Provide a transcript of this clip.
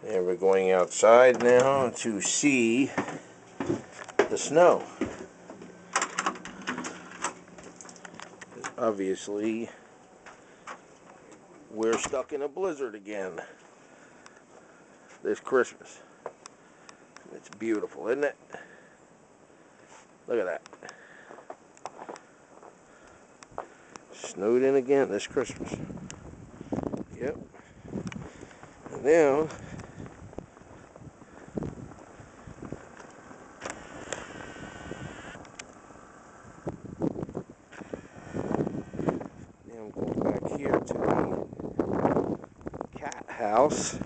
And we're going outside now to see the snow. Obviously, we're stuck in a blizzard again this Christmas. It's beautiful, isn't it? Look at that. Snowed in again this Christmas. Yep. And now, I'm going back here to the cat house.